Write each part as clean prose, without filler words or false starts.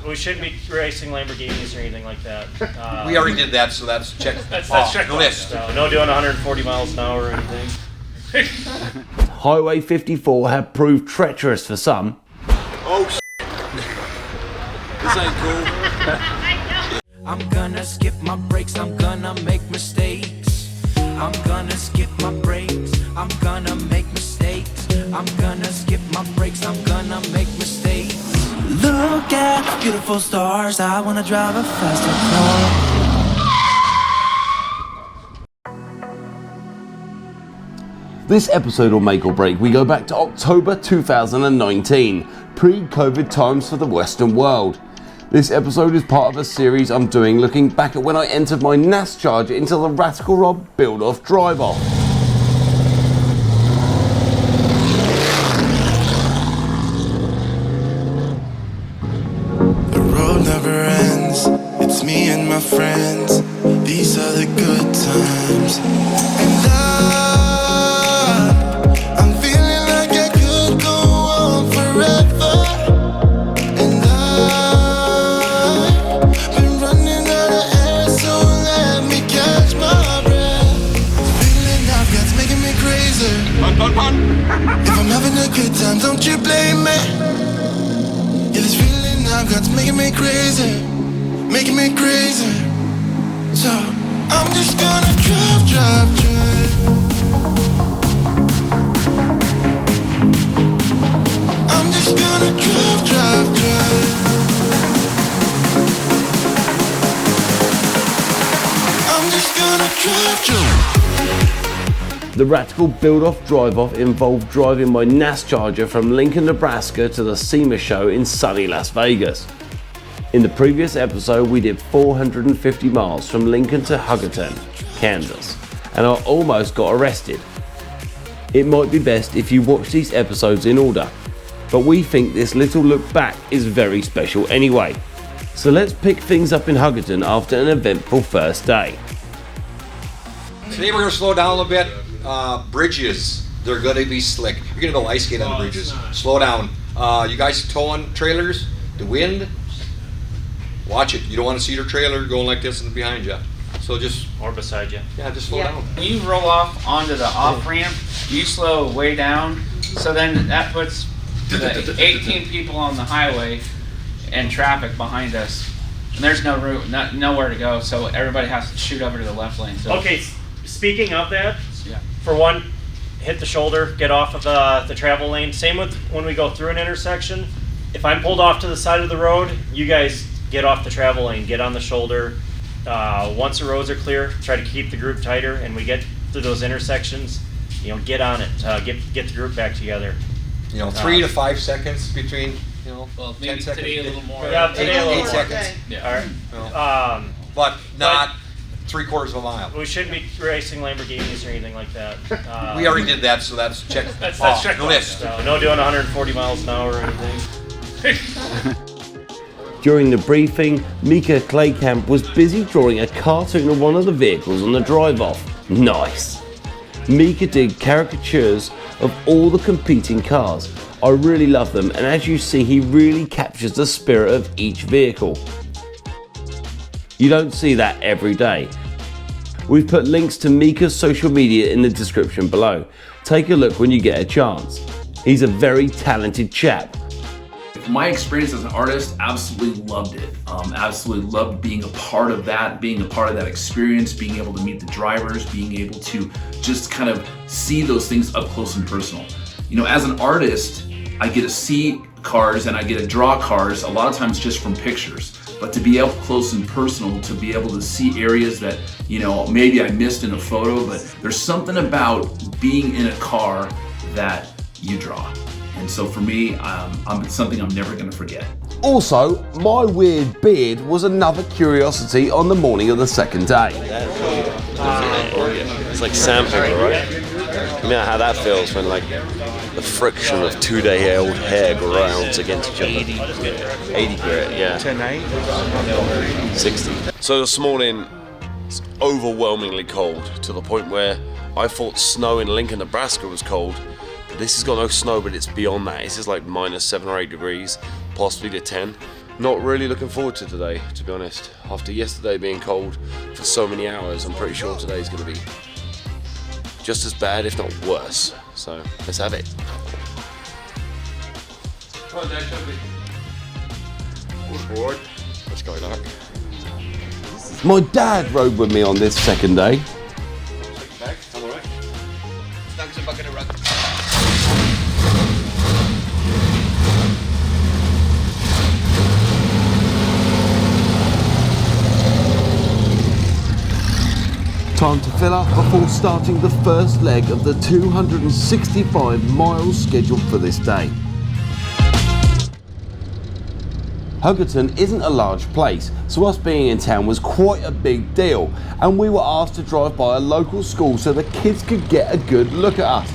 We shouldn't be racing Lamborghinis or anything like that. We already did that, so that's checked That's off checked the off. list. So no doing 140 miles an hour or anything. Highway 54 had proved treacherous for some. Oh, this ain't cool. I'm gonna skip my breaks, I'm gonna make mistakes. I'm gonna skip my breaks, I'm gonna make mistakes. I'm gonna skip my breaks, I'm gonna make mistakes. Look at the beautiful stars, I wanna drive a faster car. This episode will make or break. We go back to October 2019, pre-COVID times for the Western world. This episode is part of a series I'm doing looking back at when I entered my NASCharger into the Ratical Rob build-off drive-off. The road never ends, it's me and my friends. These are the good times. And I'm feeling like I could go on forever. And I've been running out of air, so let me catch my breath. The feeling I've got's making me crazy. If I'm having a good time, don't you blame me. Yeah, this feeling I've got's making me crazy, making me crazy. So I'm just gonna drive. I'm just gonna drive. I'm just gonna drive. The Ratical build-off drive-off involved driving my NASCharger from Lincoln, Nebraska to the SEMA show in sunny Las Vegas. In the previous episode, we did 450 miles from Lincoln to Hugoton, Kansas, and I almost got arrested. It might be best if you watch these episodes in order, but we think this little look back is very special anyway. So let's pick things up in Hugoton after an eventful first day. Today we're going to slow down a little bit. Bridges, they're going to be slick. You're going to go ice skate on the bridges. Slow down. You guys towing trailers? The wind? Watch it. You don't want to see your trailer going like this and behind you. So just... Or beside you. Yeah, just slow down. When you roll off onto the off-ramp, you slow way down, so then that puts the 18 people on the highway and traffic behind us. And there's no route, nowhere to go, so everybody has to shoot over to the left lane. So. Okay, speaking of that, Yeah. for one, hit the shoulder, get off of the travel lane. Same with when we go through an intersection. If I'm pulled off to the side of the road, you guys get off the travel lane, get on the shoulder. Once the roads are clear, try to keep the group tighter, and we get through those intersections, get on it, get the group back together. 3 to 5 seconds between, Well, 10 maybe seconds. today a little more. Yeah, today a little 8 more. seconds. Yeah. All right. But not 3/4 of a mile. We shouldn't be racing Lamborghinis or anything like that. We already did that, so that's checked That's off checked the off. list. So no doing 140 miles an hour or anything. During the briefing, Micah Claycamp was busy drawing a cartoon of one of the vehicles on the drive-off. Nice! Micah did caricatures of all the competing cars. I really love them, and as you see, he really captures the spirit of each vehicle. You don't see that every day. We've put links to Micah's social media in the description below. Take a look when you get a chance. He's a very talented chap. My experience as an artist, absolutely loved it. Absolutely loved being a part of that, experience, being able to meet the drivers, being able to just kind of see those things up close and personal. As an artist, I get to see cars and I get to draw cars a lot of times just from pictures. But to be up close and personal, to be able to see areas that, maybe I missed in a photo, but there's something about being in a car that you draw. And so for me, it's something I'm never going to forget. Also, my weird beard was another curiosity on the morning of the second day. It's like sandpaper, right? You know how that feels when the friction of 2-day-old hair grounds against each other. 80 grit, yeah. 10-8? 60. So this morning, it's overwhelmingly cold to the point where I thought snow in Lincoln, Nebraska was cold. But this has got no snow, but it's beyond that. This is like -7 or 8 degrees, possibly to 10. Not really looking forward to today, to be honest. After yesterday being cold for so many hours, I'm pretty sure today's going to be just as bad, if not worse. So let's have it. Let's go, Lark. My dad rode with me on this second day. Time to fill up before starting the first leg of the 265 miles scheduled for this day. Hugoton isn't a large place, so us being in town was quite a big deal, and we were asked to drive by a local school so the kids could get a good look at us.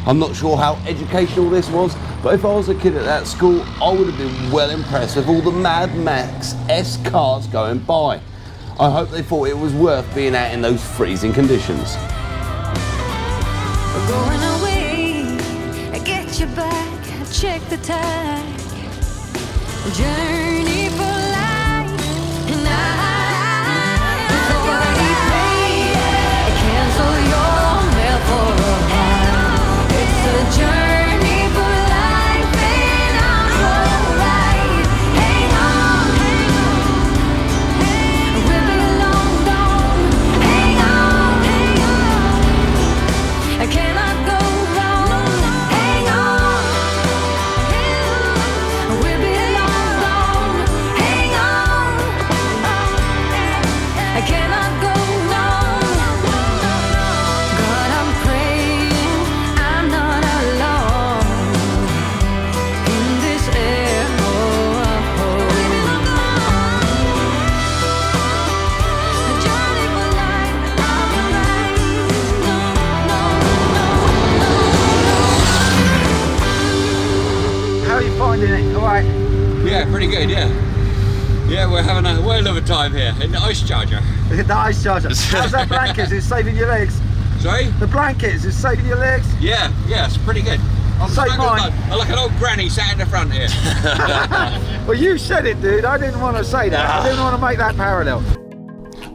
I'm not sure how educational this was, but if I was a kid at that school, I would have been well impressed with all the Mad Max-esque cars going by. I hope they thought it was worth being out in those freezing conditions. We're going away, I get you back, check the tag. Journey for life, and before we pay, cancel your mail for a while. It's a journey for life, and I'm alright. Hang on, we'll be long gone. Hang on, I cannot go wrong. Hang on, we'll be long gone. Hang on, I cannot go wrong. God, I'm praying I'm not alone in this air. Journey for life, alright. How are you finding it? All right. Yeah, pretty good, yeah. Yeah, we're having a whale of a time here in the ice charger. The ice charger. How's that blanket? Is it saving your legs? Sorry? The blanket, is it saving your legs? Yeah, it's pretty good. I'm Save mine. I'm like an old granny sat in the front here. Well, you said it, dude. I didn't want to say that. I didn't want to make that parallel.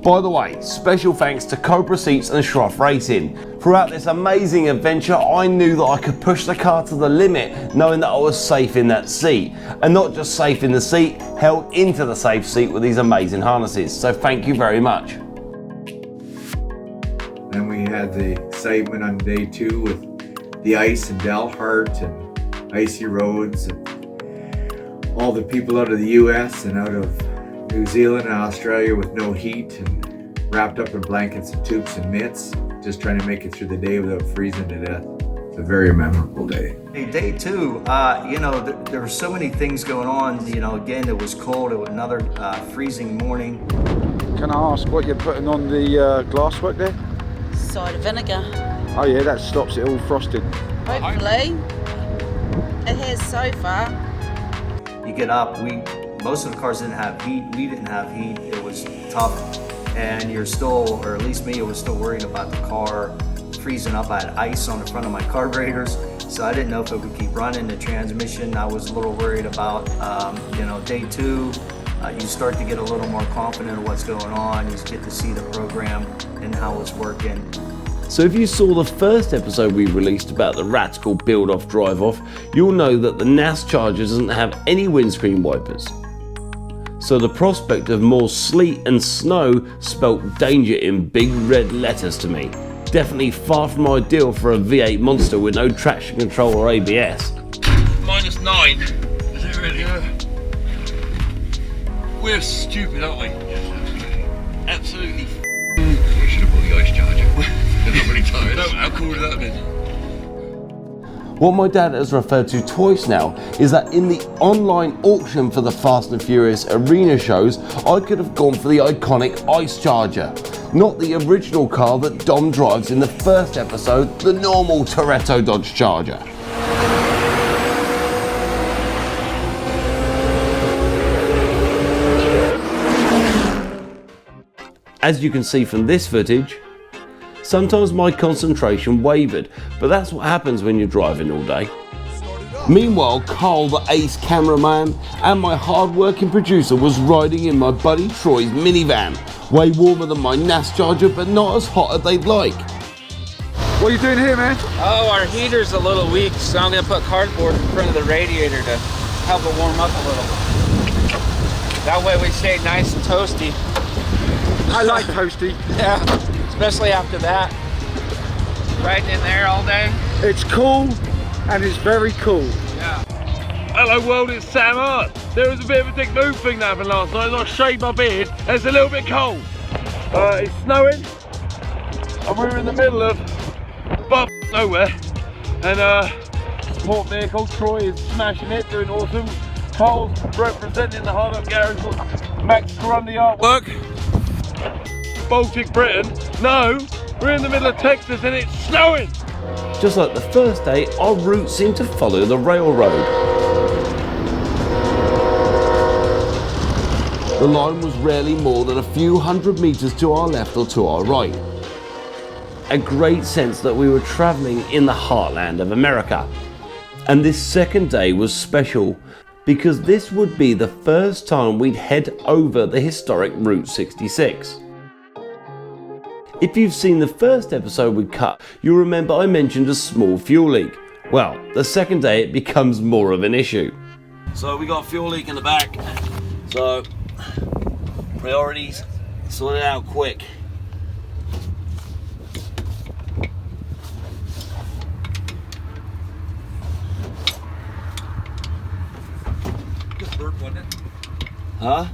By the way, special thanks to Cobra Seats and Schroff Racing. Throughout this amazing adventure, I knew that I could push the car to the limit, knowing that I was safe in that seat. And not just safe in the seat, held into the safe seat with these amazing harnesses. So thank you very much. Then we had the excitement on day 2 with the ice in Dalhart and icy roads and all the people out of the US and out of New Zealand and Australia with no heat and wrapped up in blankets and toques and mitts, just trying to make it through the day without freezing to death. It's a very memorable day. Hey, day 2, there were so many things going on. Again, it was cold. It was another freezing morning. Can I ask what you're putting on the glasswork there? Cider vinegar. Oh yeah, that stops it all frosted. Hopefully. It has so far. You get up, most of the cars didn't have heat. We didn't have heat. It was tough. And you're still, or at least me, I was still worried about the car freezing up. I had ice on the front of my carburetors, so I didn't know if it would keep running. The transmission, I was a little worried about. Day 2, you start to get a little more confident in what's going on. You get to see the program and how it's working. So if you saw the first episode we released about the RATICAL build-off drive-off, you'll know that the NASCharger doesn't have any windscreen wipers. So the prospect of more sleet and snow spelt danger in big red letters to me. Definitely far from ideal for a V8 monster with no traction control or ABS. -9. Is it really? We're stupid, aren't we? Absolutely. We should have bought the ice charger. They're not really tired. How cool would that have been? What my dad has referred to twice now is that in the online auction for the Fast and Furious arena shows, I could have gone for the iconic ice charger, not the original car that Dom drives in the first episode, the normal Toretto Dodge Charger. As you can see from this footage, sometimes my concentration wavered, but that's what happens when you're driving all day. Meanwhile, Karl, the ace cameraman, and my hard-working producer was riding in my buddy Troy's minivan. Way warmer than my NASCharger, but not as hot as they'd like. What are you doing here, man? Oh, our heater's a little weak, so I'm gonna put cardboard in front of the radiator to help it warm up a little. That way we stay nice and toasty. I like toasty. Yeah, especially after that. Riding in there all day. It's cool, and it's very cool. Yeah. Hello world, it's Sam Hart. There was a bit of a dick move thing that happened last night. I shaved my beard and it's a little bit cold. It's snowing and we're in the middle of nowhere. And support vehicle, Troy is smashing it, doing awesome. Karl's representing the Hard Up Garage. Max Grundy artwork. Baltic Britain. No, we're in the middle of Texas and it's snowing. Just like the first day, our route seemed to follow the railroad. The line was rarely more than a few hundred meters to our left or to our right. A great sense that we were traveling in the heartland of America. And this second day was special because this would be the first time we'd head over the historic Route 66. If you've seen the first episode we cut, you'll remember I mentioned a small fuel leak. Well, the second day it becomes more of an issue. So we got a fuel leak in the back. So priorities, sort it out quick. Good burp, wasn't it? Huh?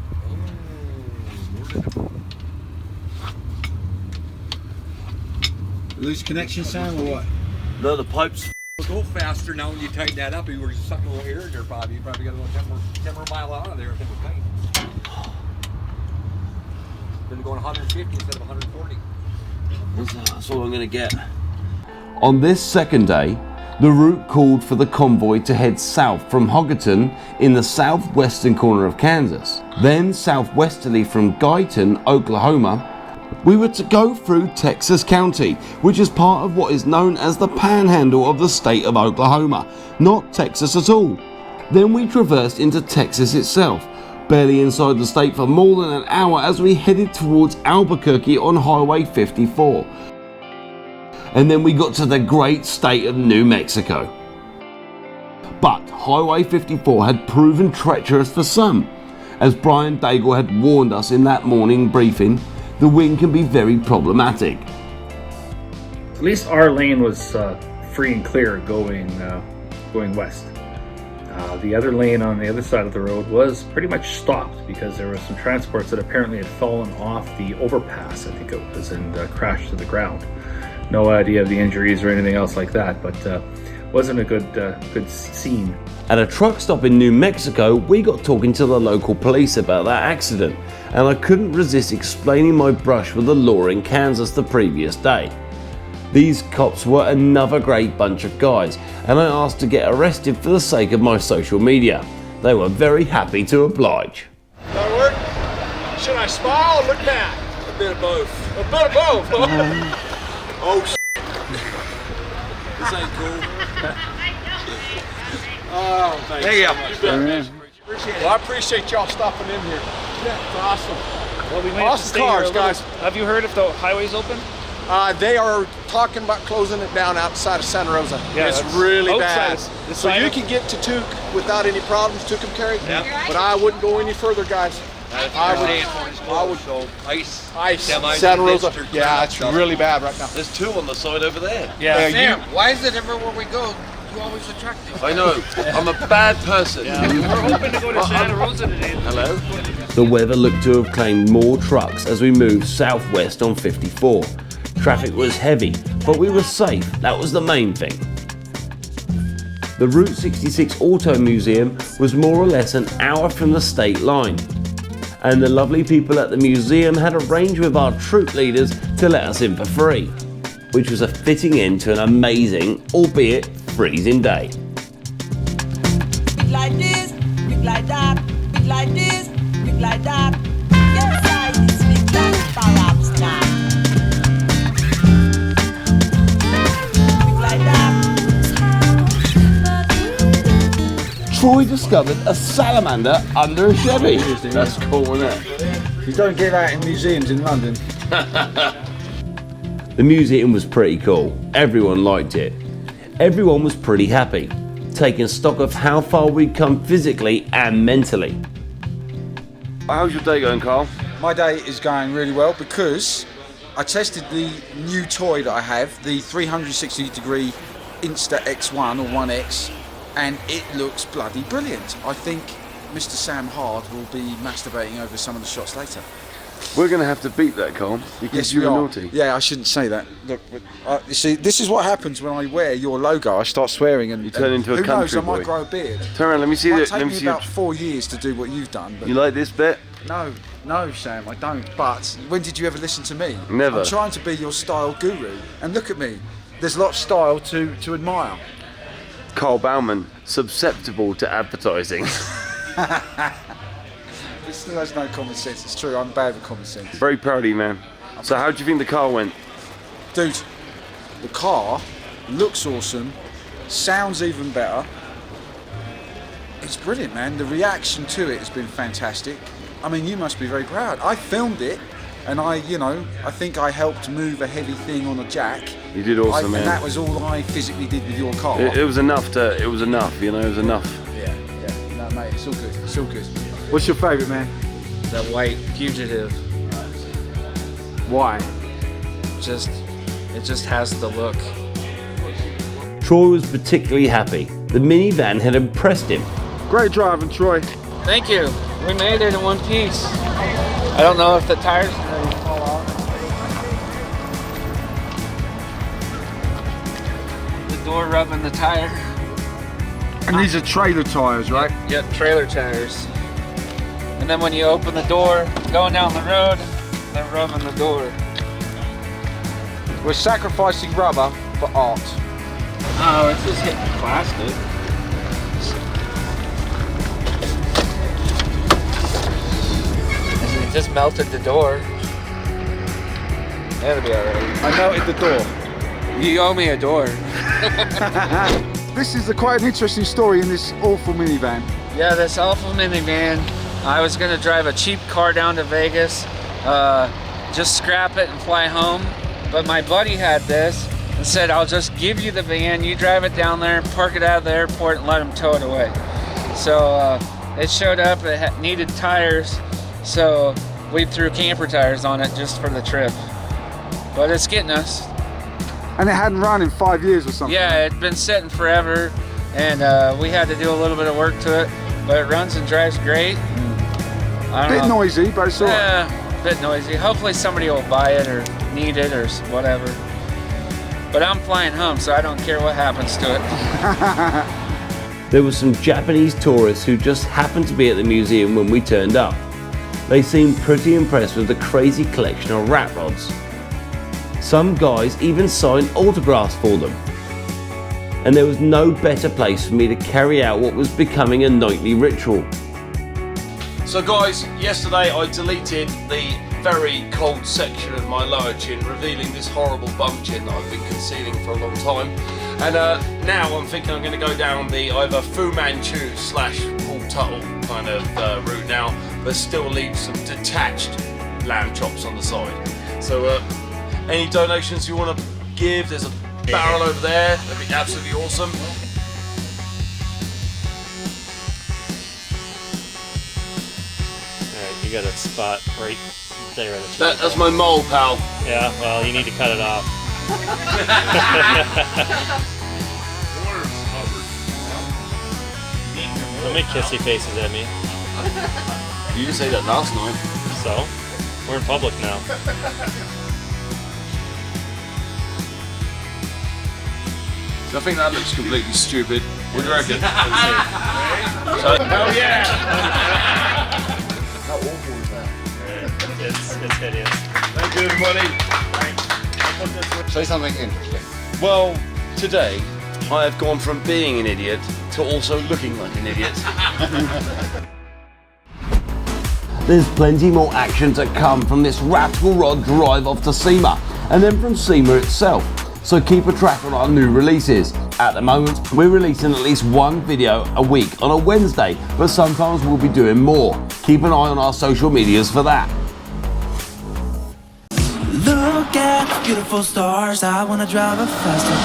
Loose connection sound or what? No, the pipes. Go faster now when you tighten that up. You were just sucking a little air in there, Bobby. You probably got a little 10 more mile out of there if it was tight. Then going 150 instead of 140. That's all I'm gonna get. On this second day, the route called for the convoy to head south from Hugoton in the southwestern corner of Kansas. Then southwesterly from Guyton, Oklahoma, we were to go through Texas County, which is part of what is known as the panhandle of the state of Oklahoma, not Texas at all. Then we traversed into Texas itself, barely inside the state for more than an hour as we headed towards Albuquerque on Highway 54. And then we got to the great state of New Mexico. But Highway 54 had proven treacherous for some. As Brian Daigle had warned us in that morning briefing, the wind can be very problematic. At least our lane was free and clear going west. The other lane on the other side of the road was pretty much stopped because there were some transports that apparently had fallen off the overpass, I think it was, and crashed to the ground. No idea of the injuries or anything else like that, but wasn't a good scene. At a truck stop in New Mexico, we got talking to the local police about that accident, and I couldn't resist explaining my brush with the law in Kansas the previous day. These cops were another great bunch of guys, and I asked to get arrested for the sake of my social media. They were very happy to oblige. That work? Should I smile or look mad? A bit of both. A bit of both? Oh, This ain't cool. Oh, thanks. Hey, So much. Well, I appreciate y'all stopping in here. Yeah, it's awesome. Well, we might have to Awesome stay here a cars, little. guys. Have you heard if the highway's open? They are talking about closing it down outside of Santa Rosa. Yeah, it's that's really outside bad. the So side you of- can get to Tuke without any problems, Tuke and Carry. Yeah. But I wouldn't go any further, guys. I would So ice. Santa Rosa. Yeah, it's really bad right now. There's two on the side over there. Yeah, Sam, why is it everywhere we go, you always attractive? I know. I'm a bad person. We're hoping to go to Santa Rosa today. Hello? The weather looked to have claimed more trucks as we moved southwest on 54. Traffic was heavy, but we were safe. That was the main thing. The Route 66 Auto Museum was more or less an hour from the state line. And the lovely people at the museum had arranged with our troop leaders to let us in for free, which was a fitting end to an amazing, albeit freezing day. Big like this, big like that, big like this, big like that. Yes, I is big like Barabbas now. Big like that. discovered a salamander under a Chevy. That's cool, isn't it? You don't get that in museums in London. The museum was pretty cool. Everyone liked it. Everyone was pretty happy, taking stock of how far we'd come physically and mentally. How's your day going, Karl? My day is going really well because I tested the new toy that I have, the 360 degree Insta X1 or 1X, and it looks bloody brilliant. I think Mr. Sam Hard will be masturbating over some of the shots later. We're going to have to beat that, Karl, because Yes, you we were are. naughty. Yeah, I shouldn't say that. Look, you see, this is what happens when I wear your logo. I start swearing, and You turn into a who knows, country I might boy. grow a beard. Turn around, let me see It might the- take let me me see your- about 4 years to do what you've done. But You like this bit? No, Sam, I don't. But when did you ever listen to me? Never. I'm trying to be your style guru, and look at me. There's a lot of style to admire. Karl Baumann, susceptible to advertising. This still has no common sense. It's true. I'm bad with common sense. Very proud of you, man. So how do you think the car went? Dude, the car looks awesome, sounds even better. It's brilliant, man. The reaction to it has been fantastic. I mean, you must be very proud. I filmed it, and I think I helped move a heavy thing on a jack. You did awesome, man. And that was all I physically did with your car. It was enough, it was enough, it was enough. Yeah. No, mate, it's all good. It's all good. What's your favourite, man? That white Fugitive. Why? It just has the look. Troy was particularly happy. The minivan had impressed him. Great driving, Troy. Thank you. We made it in one piece. I don't know if the tires are ready to fall off. The door rubbing the tire. And these are trailer tyres, right? Yep, trailer tires. And then when you open the door, going down the road, they're rubbing the door. We're sacrificing rubber for art. Oh, it's just hitting plastic. It just melted the door. That'll be alright. I melted the door. You owe me a door. This is quite an interesting story in this awful minivan. Yeah, this awful minivan. I was gonna drive a cheap car down to Vegas, just scrap it and fly home. But my buddy had this and said, I'll just give you the van, you drive it down there, park it out of the airport and let him tow it away. So it showed up, it needed tires, so we threw camper tires on it just for the trip. But it's getting us. And it hadn't run in 5 years or something. Yeah, it'd been sitting forever, and we had to do a little bit of work to it, but it runs and drives great. I don't Bit know. noisy, but it's alright. Yeah, bit noisy. Hopefully somebody will buy it or need it or whatever. But I'm flying home, so I don't care what happens to it. There were some Japanese tourists who just happened to be at the museum when we turned up. They seemed pretty impressed with the crazy collection of rat rods. Some guys even signed autographs for them. And there was no better place for me to carry out what was becoming a nightly ritual. So guys, yesterday I deleted the very cold section of my lower chin, revealing this horrible bum chin that I've been concealing for a long time. And now I'm thinking I'm going to go down the either Fu Manchu / Paul Tuttle kind of route now, but still leave some detached lamb chops on the side. So any donations you want to give, there's a barrel over there, that'd be absolutely awesome. Alright, you got a spot right there. That's my mole, pal. Yeah, well, you need to cut it off. Don't make kissy faces at me. You didn't say that last night. So? We're in public now. So I think that looks completely stupid. What do you reckon? Hell yeah! How awful is that? It's hideous. Thank you, everybody. Say something interesting. Well, today I have gone from being an idiot to also looking like an idiot. There's plenty more action to come from this Ratical Rod drive off to SEMA and then from SEMA itself, so keep a track on our new releases. At the moment, we're releasing at least one video a week on a Wednesday, but sometimes we'll be doing more. Keep an eye on our social medias for that. Look at beautiful stars. I wanna drive a faster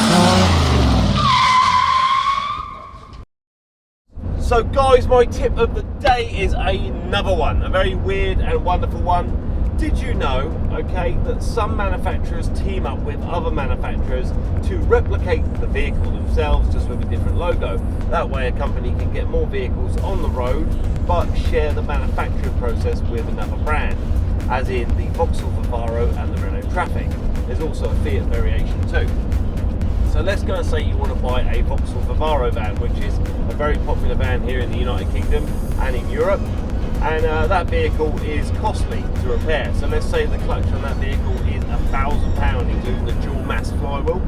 car. So guys, my tip of the day is another one, a very weird and wonderful one. Did you know, okay, that some manufacturers team up with other manufacturers to replicate the vehicle themselves, just with a different logo? That way a company can get more vehicles on the road, but share the manufacturing process with another brand, as in the Vauxhall Vivaro and the Renault Traffic. There's also a Fiat variation too. So let's go and say you want to buy a Vauxhall Vivaro van, which is a very popular van here in the United Kingdom and in Europe. And that vehicle is costly to repair. So let's say the clutch on that vehicle is £1,000, including the dual mass flywheel.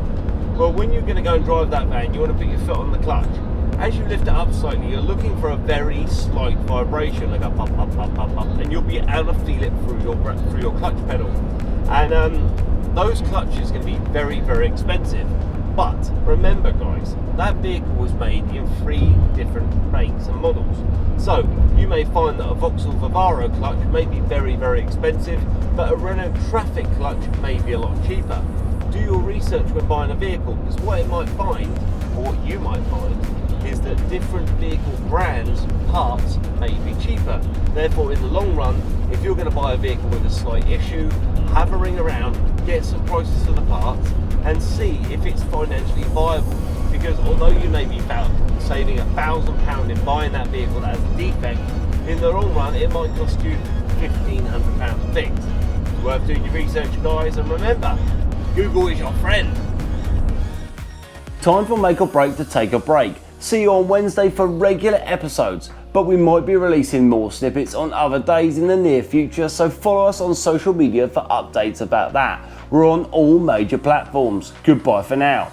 Well, when you're going to go and drive that van, you want to put your foot on the clutch. As you lift it up slightly, you're looking for a very slight vibration, like a pop, pop, pop, pop, pop, and you'll be able to feel it through your clutch pedal. And those clutches can be very, very expensive. But remember guys, that vehicle was made in 3 different makes and models. So you may find that a Vauxhall Vivaro clutch may be very, very expensive, but a Renault Traffic clutch may be a lot cheaper. Do your research when buying a vehicle, because what it might find, or what you might find, is that different vehicle brands, parts may be cheaper. Therefore, in the long run, if you're going to buy a vehicle with a slight issue, have a ring around, get some prices for the parts, and see if it's financially viable. Because although you may be saving £1,000 in buying that vehicle that has a defect, in the long run it might cost you £1,500 to fix. It's worth doing your research, guys, and remember, Google is your friend. Time for Make or Break to take a break. See you on Wednesday for regular episodes, but we might be releasing more snippets on other days in the near future, so follow us on social media for updates about that. We're on all major platforms. Goodbye for now.